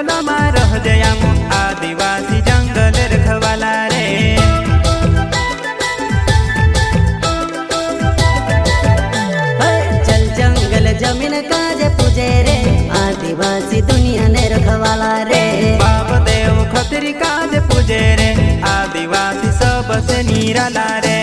जंगल में रह जयाम आदिवासी जंगल रखवाला रे। चल जंगल जमीन काज पूजे रे आदिवासी दुनिया ने रखवाला रे। बाप देव खतरी काज पूजे रे आदिवासी सबसे निराला रे।